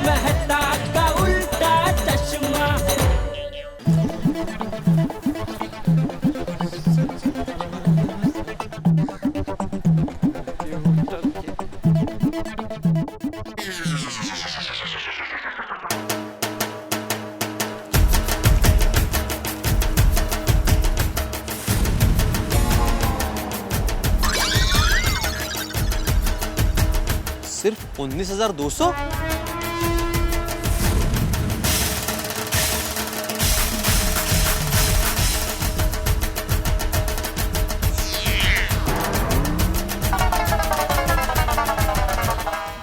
मेहता का उल्टा चश्मा। सिर्फ 19,200?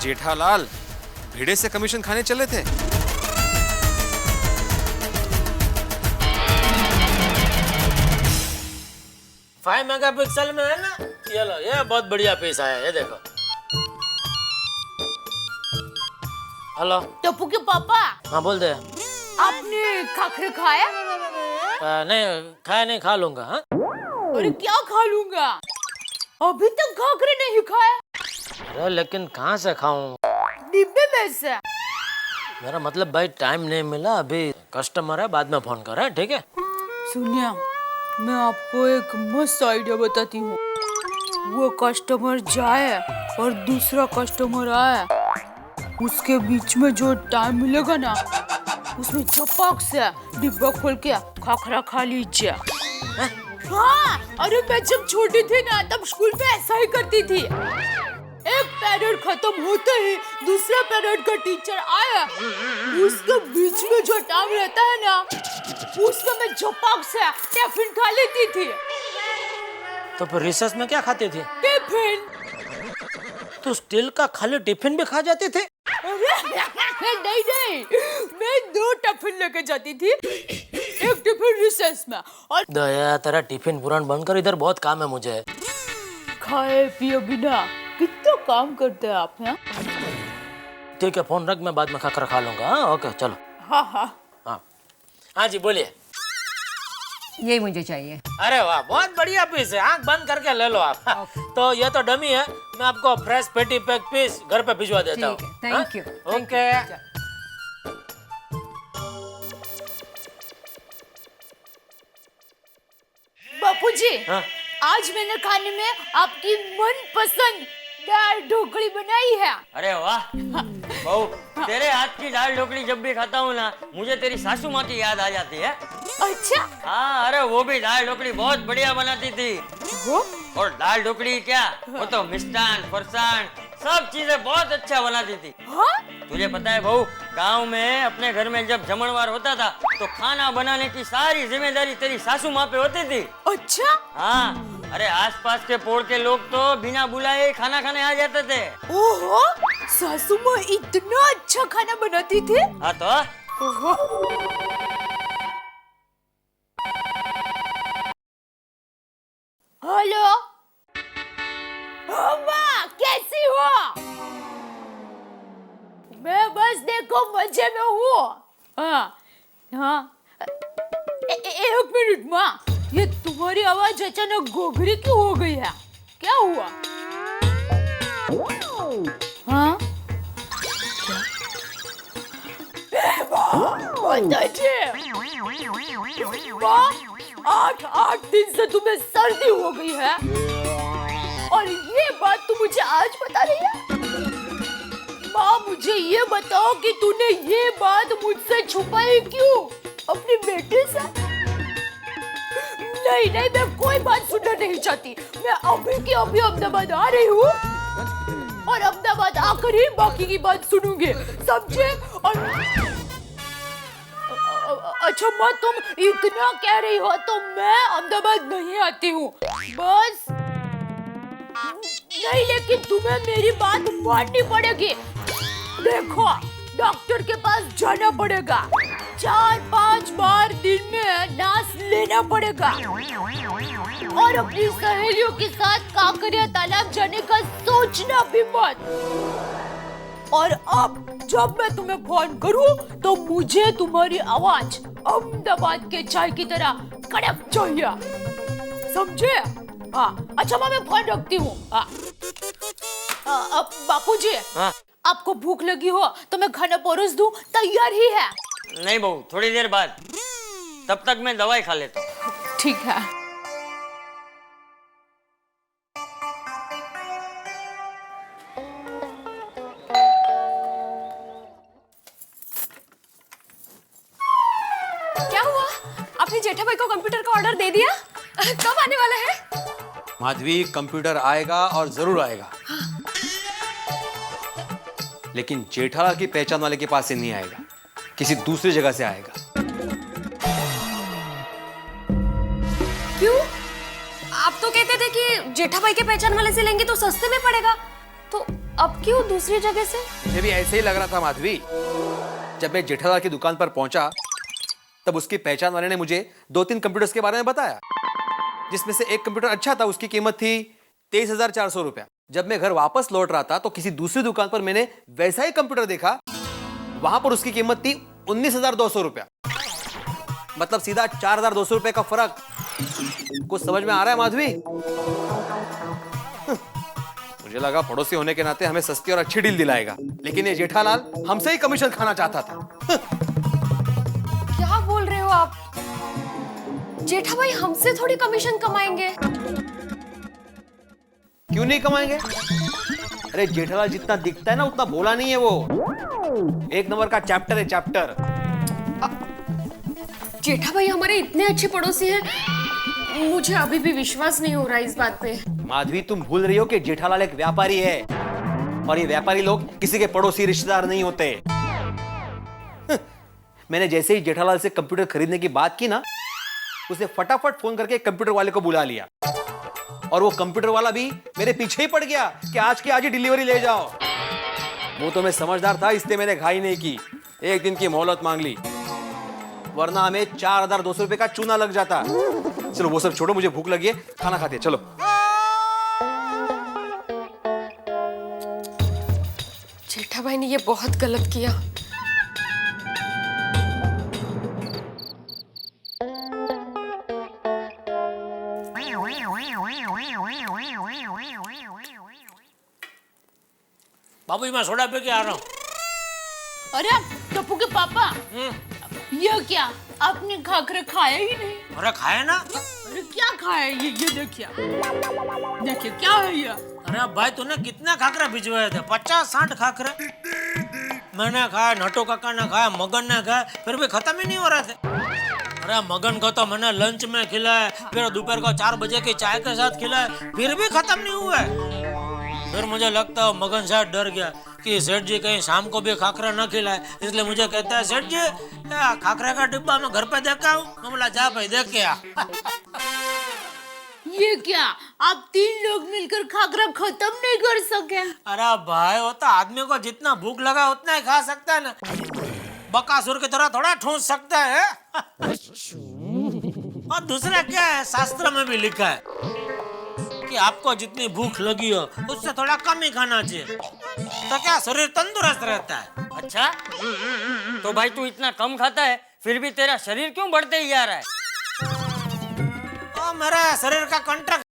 जेठालाल भिड़े से कमीशन खाने चले थे। 5 मेगापिक्सल में है ना, ये लो, ये बहुत बढ़िया पीस आया, ये देखो। हेलो टप्पू के पापा। हाँ बोल दे। आपने खाखरे खाया? नहीं खाया नहीं, खा लूंगा। हाँ अरे क्या खा लूंगा, अभी तक खाखरे नहीं खाया। अरे लेकिन कहाँ से खाऊं, डिब्बे में से। मेरा मतलब भाई टाइम नहीं मिला, अभी कस्टमर है, बाद में फोन कर, ठीक है? सुनिए, मैं आपको एक मस्त आइडिया बताती हूँ। वो कस्टमर जाए और दूसरा कस्टमर आए, उसके बीच में जो टाइम मिलेगा ना, उसमें चपक से डिब्बा खोल के खाखरा खा लीजिए। हाँ, अरे मैं जब छोटी थी ना, तब स्कूल में ऐसा ही करती थी। एक पीरियड खत्म होते ही दूसरा पीरियड का टीचर आया, उसके बीच में जो टाइम रहता है ना, उसमें मैं झपक से टिफिन खा लेती थी। तो फिर रिसेस में क्या खाती थी? टिफिन। तो स्टील का खाली टिफिन भी खा जाती थी? नहीं, मैं 2 टिफिन लेके जाती थी, एक टिफिन रिसेस में और दया तेरा टिफिन पुरान बंद कर, इधर बहुत काम है मुझे। खाए पिए बिना कितना काम करते हैं आप यहाँ। ठीक है, फोन रख, मैं बाद में खाकर खा लूंगा। हाँ ओके चलो। हाँ हाँ हाँ हाँ जी बोलिए। यही मुझे चाहिए। अरे वाह, बहुत बढ़िया पीस है, आंख बंद करके ले लो आप। तो ये तो डमी है, मैं आपको फ्रेश पेटी पैक पीस घर पे भिजवा देता हूँ। Thank you. ओके। बापूजी, हाँ? आज मैंने खाने में आपकी मनपसंद दाल ढोकली बनाई है। अरे वाह बहू, तेरे हाथ की दाल ढोकली जब भी खाता हूँ ना, मुझे तेरी सासू माँ की याद आ जाती है। अच्छा। हाँ, अरे वो भी दाल ढोकली बहुत बढ़िया बनाती थी। वो? और दाल ढोकली क्या, वो तो मिष्टान फरसान सब चीजें बहुत अच्छा बनाती थी। हाँ? तुझे पता है बहू, गांव में अपने घर में जब जमणवार होता था, तो खाना बनाने की सारी जिम्मेदारी तेरी सासू माँ पे होती थी। अच्छा। हाँ, अरे आसपास के पोड़ के लोग तो बिना बुलाए खाना खाने आ जाते थे। ओहो, सासू माँ इतना अच्छा खाना बनाती थी। हाँ तो ओहो। हेलो माँ, कैसी हो? मैं बस देखो मजे में हूँ। हाँ हाँ, एक मिनट माँ, ये तुम्हारी आवाज अचानक गोगरी क्यों हो गई है, क्या हुआ? हाँ? माँ, 8 दिन से तुम्हें सर्दी हो गई है और ये बात तुम मुझे आज बता रही है? माँ मुझे ये बताओ कि तूने ये बात मुझसे छुपाई क्यों अपनी बेटी से? नहीं, मैं कोई बात सुनना नहीं चाहती। मैं अभी की अभी अहमदाबाद आ रही हूँ और अहमदाबाद आकर ही बाकी की बात सुनूंगी, समझे? और अच्छा माँ, तुम इतना कह रही हो तो मैं अहमदाबाद नहीं आती हूँ, बस। नहीं, लेकिन तुम्हें मेरी बात माननी पड़ेगी। देखो, डॉक्टर के पास जाना पड़ेगा, 4-5 बार दिन में नास लेना पड़ेगा और अपनी सहेलियों के साथ काकरिया तालाब जाने का सोचना भी मत। और अब जब मैं तुम्हें फोन करूं तो मुझे तुम्हारी आवाज अहमदाबाद के चाय की तरह कड़क चाहिए, समझे? हाँ, अच्छा माँ, मैं फोन रखती हूँ। हाँ, बापूजी, हाँ? आपको भूख लगी हो तो मैं खाना परोस दूं, तैयार ही है। नहीं बहू, थोड़ी देर बाद। तब तक मैं दवाई खा लेता हूँ। ठीक है। क्या हुआ? आपने जेठा भाई को कंप्यूटर का ऑर्डर दे दिया? कब आने वाला है? माधवी, कंप्यूटर आएगा और जरूर आएगा, लेकिन जेठालाल की पहचान वाले के पास से नहीं आएगा, किसी दूसरी जगह से आएगा। क्यों? आप तो कहते थे कि जेठा भाई के पहचान वाले से लेंगे तो सस्ते में पड़ेगा, तो अब क्यों दूसरी जगह से? मुझे भी ऐसे ही लग रहा था माधवी। जब मैं जेठालाल की दुकान पर पहुंचा तब उसकी पहचान वाले ने मुझे 2-3 कंप्यूटर्स के बारे में बताया, जिसमें से एक कंप्यूटर अच्छा था, उसकी कीमत थी 23,400 रुपया। जब मैं घर वापस लौट रहा था तो किसी दूसरी दुकान पर मैंने वैसा ही कंप्यूटर देखा, वहां पर उसकी कीमत थी 19,200 रुपया। मतलब सीधा 4,200 रुपए का फर्क। कुछ समझ में आ रहा है माधवी? मुझे लगा पड़ोसी होने के नाते हमें सस्ती और अच्छी डील दिलाएगा, लेकिन ये जेठालाल हमसे ही कमीशन खाना चाहता था। क्या बोल रहे हो आप? जेठा भाई हमसे थोड़ी कमीशन कमाएंगे। क्यों नहीं कमाएंगे? अरे जेठालाल जितना दिखता है ना उतना बोला नहीं है वो। एक नंबर का चैप्टर है, चैप्टर। जेठा भाई हमारे इतने अच्छे पड़ोसी हैं, मुझे अभी भी विश्वास नहीं हो रहा इस बात पे। माधवी, तुम भूल रही हो कि जेठालाल एक व्यापारी है, और ये व्यापारी लोग किसी के पड़ोसी रिश्तेदार नहीं होते। मैंने जैसे ही जेठालाल से कंप्यूटर खरीदने की बात की ना, उसे फटाफट फोन करके कंप्यूटर वाले को बुला लिया, और वो कंप्यूटर वाला भी मेरे पीछे ही पड़ गया कि आज की आज ही डिलीवरी ले जाओ। वो तो मैं समझदार था, इसलिए मैंने घाई नहीं की, एक दिन की मोहलत मांग ली, वरना हमें 4,200 रुपए का चूना लग जाता। चलो वो सब छोड़ो, मुझे भूख लगी है, खाना खाते हैं, चलो। जेठा भाई ने ये बहुत गलत किया। बाबू जी, मैं सोडा पी के आ रहा हूँ। अरे टप्पू के पापा, ये क्या, आपने खाकर खाया ही नहीं? अरे खाए ना। अरे क्या खाया? ये देखिए, देखिए क्या है ये? अरे भाई, तूने कितने खाकरे भिजवाए थे? 50-60 खाकरे मैंने खाया, नटो काका ने खाया, मगन ने खाया, फिर भी खत्म ही नहीं हो रहे थे। अरे मगन को तो मैंने लंच में खिलाया, फिर दोपहर को 4 बजे की चाय के साथ खिलाया, फिर भी खत्म नहीं हुआ। फिर मुझे लगता है मगन शायद डर गया कि सेठ जी कहीं शाम को भी खाकरा न खिलाए, इसलिए मुझे कहता है, सेठ जी खाकरे का डिब्बा मैं घर पे देखा हूँ। मैं बोला, जा भाई देख के आ। ये क्या, आप 3 लोग मिलकर खाकरा खत्म नहीं कर सके? अरे भाई, वो तो आदमी को जितना भूख लगा उतना ही खा सकता है ना, बकासुर की तरह थोड़ा ठूंस सकता है। और दूसरा क्या है, शास्त्र में भी लिखा है कि आपको जितनी भूख लगी हो उससे थोड़ा कम ही खाना चाहिए, तो क्या शरीर तंदुरुस्त रहता है। अच्छा, तो भाई तू इतना कम खाता है, फिर भी तेरा शरीर क्यों बढ़ते ही जा रहा है? तो मेरा शरीर का कंट्रैक्ट